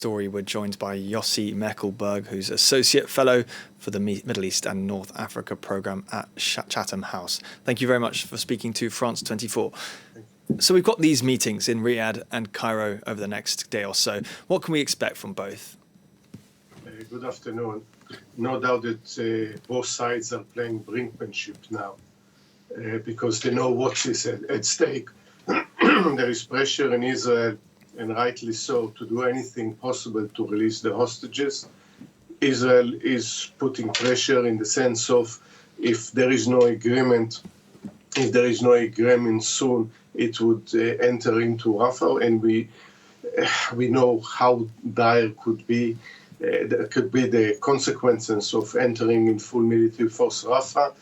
Story, we're joined by Yossi Mekelberg, who's Associate Fellow for the Middle East and North Africa Programme at Chatham House. Thank you very much for speaking to France 24. So we've got these meetings in Riyadh and Cairo over the next day or so. What can we expect from both? Good afternoon. No doubt that both sides are playing brinkmanship now because they know what is at stake. There is pressure in Israel, and rightly so, to do anything possible to release the hostages. Israel is putting pressure in the sense of if there is no agreement soon, it would enter into Rafah, and we know how dire could be the consequences of entering in full military force Rafah.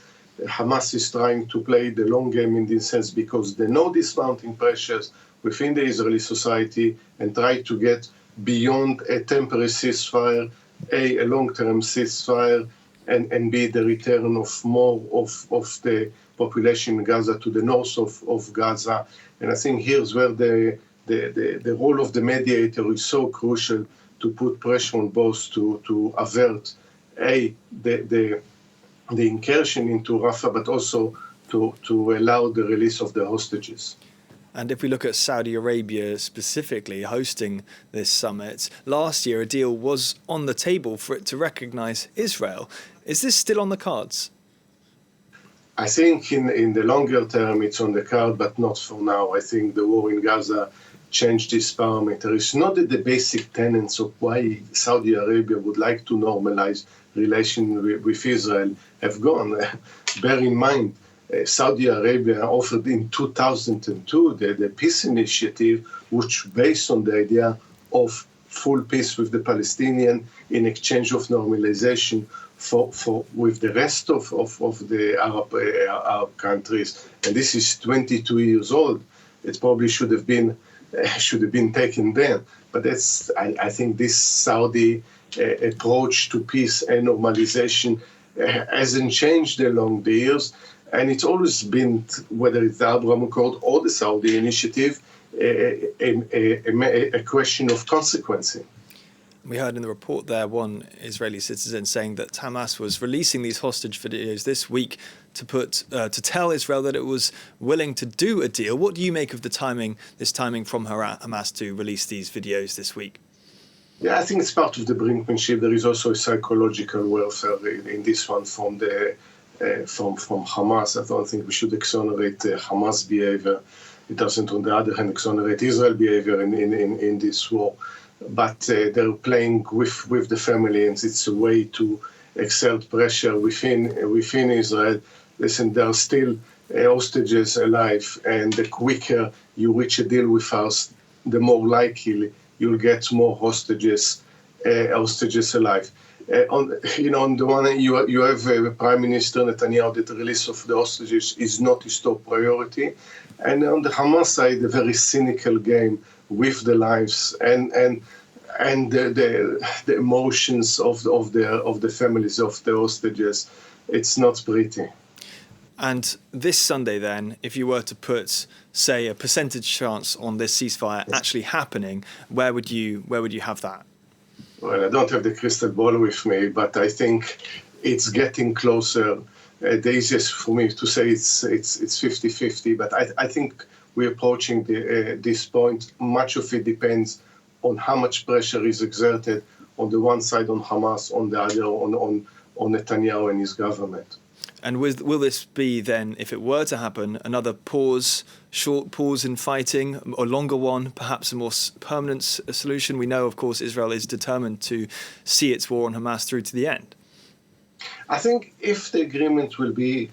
Hamas is trying to play the long game in this sense because they know these mounting pressures within the Israeli society and try to get beyond a temporary ceasefire, a long-term ceasefire, and be the return of more of the population in Gaza to the north of Gaza. And I think here's where the role of the mediator is so crucial to put pressure on both to avert the incursion into Rafah, but also to allow the release of the hostages. And if we look at Saudi Arabia specifically hosting this summit, last year a deal was on the table for it to recognise Israel. Is this still on the cards? I think in the longer term it's on the card, but not for now. I think the war in Gaza changed this parameter. It's not that the basic tenets of why Saudi Arabia would like to normalize relations with Israel have gone. Bear in mind, Saudi Arabia offered in 2002 the peace initiative, which based on the idea of full peace with the Palestinian in exchange of normalization for with the rest of the Arab countries. And this is 22 years old. It probably should have been taken then. But I think this Saudi approach to peace and normalization hasn't changed along the years. And it's always been, whether it's the Abraham Accord or the Saudi initiative, a question of consequence. We heard in the report there one Israeli citizen saying that Hamas was releasing these hostage videos this week to tell Israel that it was willing to do a deal. What do you make of this timing from Hamas to release these videos this week? Yeah, I think it's part of the brinkmanship. There is also a psychological warfare in this one from Hamas. I don't think we should exonerate Hamas behavior. It doesn't, on the other hand, exonerate Israel behavior in this war. But they're playing with the family, and it's a way to exert pressure within Israel. Listen, there are still hostages alive, and the quicker you reach a deal with us, the more likely you'll get more hostages alive. On the one hand, you have Prime Minister Netanyahu that the release of the hostages is not his top priority, and on the Hamas side, a very cynical game with the lives and the emotions of the families of the hostages. It's not pretty. And this Sunday, then, if you were to put, say, a percentage chance on this ceasefire actually happening, where would you have that? Well, I don't have the crystal ball with me, but I think it's getting closer. The easiest for me to say it's 50-50, but I think we're approaching this point. Much of it depends on how much pressure is exerted on the one side on Hamas, on the other on Netanyahu and his government. And will this be then, if it were to happen, another short pause in fighting, a longer one, perhaps a more permanent solution? We know, of course, Israel is determined to see its war on Hamas through to the end. I think if the agreement will be,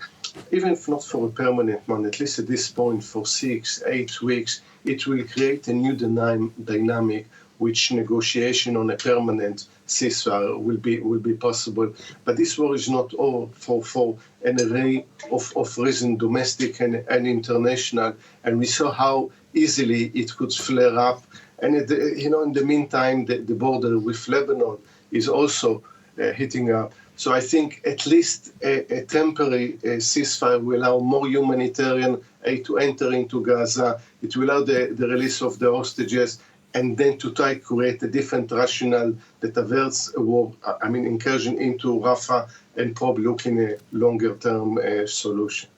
even if not for a permanent one, at least at this point for 6-8 weeks, it will create a new dynamic which negotiation on a permanent ceasefire will be possible. But this war is not all for an array of reasons, domestic and international, and we saw how easily it could flare up. And in the meantime, the border with Lebanon is also heating up. So I think at least a temporary ceasefire will allow more humanitarian aid to enter into Gaza. It will allow the release of the hostages. and then to try to create a different rationale that averts a war, incursion into Rafah, and probably looking at a longer-term solution.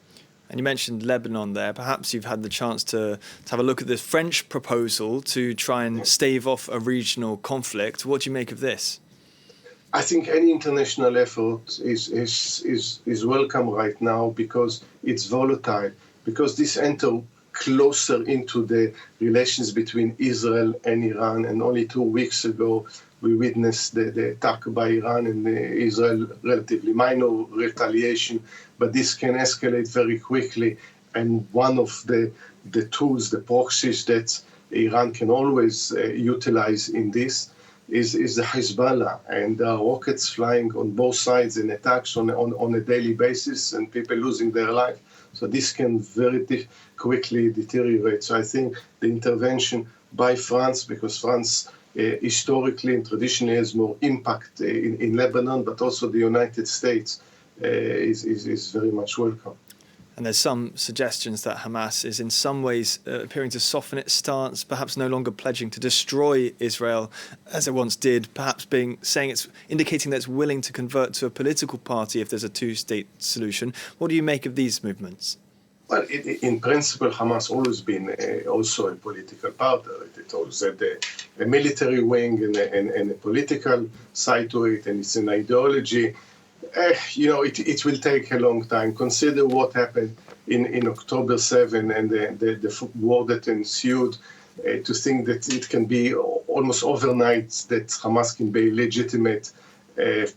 And you mentioned Lebanon there. Perhaps you've had the chance to have a look at this French proposal to try and stave off a regional conflict. What do you make of this? I think any international effort is welcome right now because it's volatile, because this enters closer into the relations between Israel and Iran. And only 2 weeks ago, we witnessed the attack by Iran and Israel, relatively minor retaliation, but this can escalate very quickly. And one of the tools, the proxies that Iran can always utilize in this is the Hezbollah, and rockets flying on both sides and attacks on a daily basis, and people losing their life. So this can very quickly deteriorate. So I think the intervention by France, because France historically and traditionally has more impact in Lebanon, but also the United States, is very much welcome. And there's some suggestions that Hamas is in some ways appearing to soften its stance, perhaps no longer pledging to destroy Israel as it once did, perhaps indicating that it's willing to convert to a political party if there's a two-state solution. What do you make of these movements? Well, in principle, Hamas always been also a political party. It always had a military wing and a political side to it, and it's an ideology. It will take a long time. Consider what happened in October 7 and the war that ensued, to think that it can be almost overnight that Hamas can be a legitimate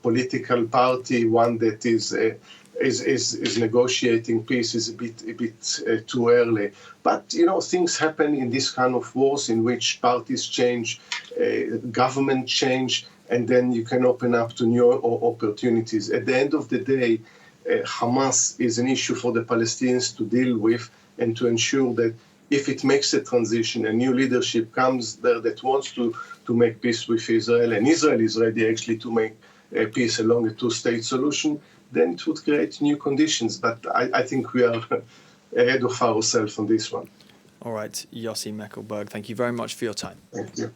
political party, one that is negotiating peace is a bit too early. But, things happen in this kind of wars in which parties change, government change, and then you can open up to new opportunities. At the end of the day, Hamas is an issue for the Palestinians to deal with and to ensure that if it makes a transition, a new leadership comes there that wants to make peace with Israel, and Israel is ready actually to make peace along a two-state solution, then it would create new conditions. But I think we are ahead of ourselves on this one. All right, Yossi Mekelberg, thank you very much for your time. Thank you.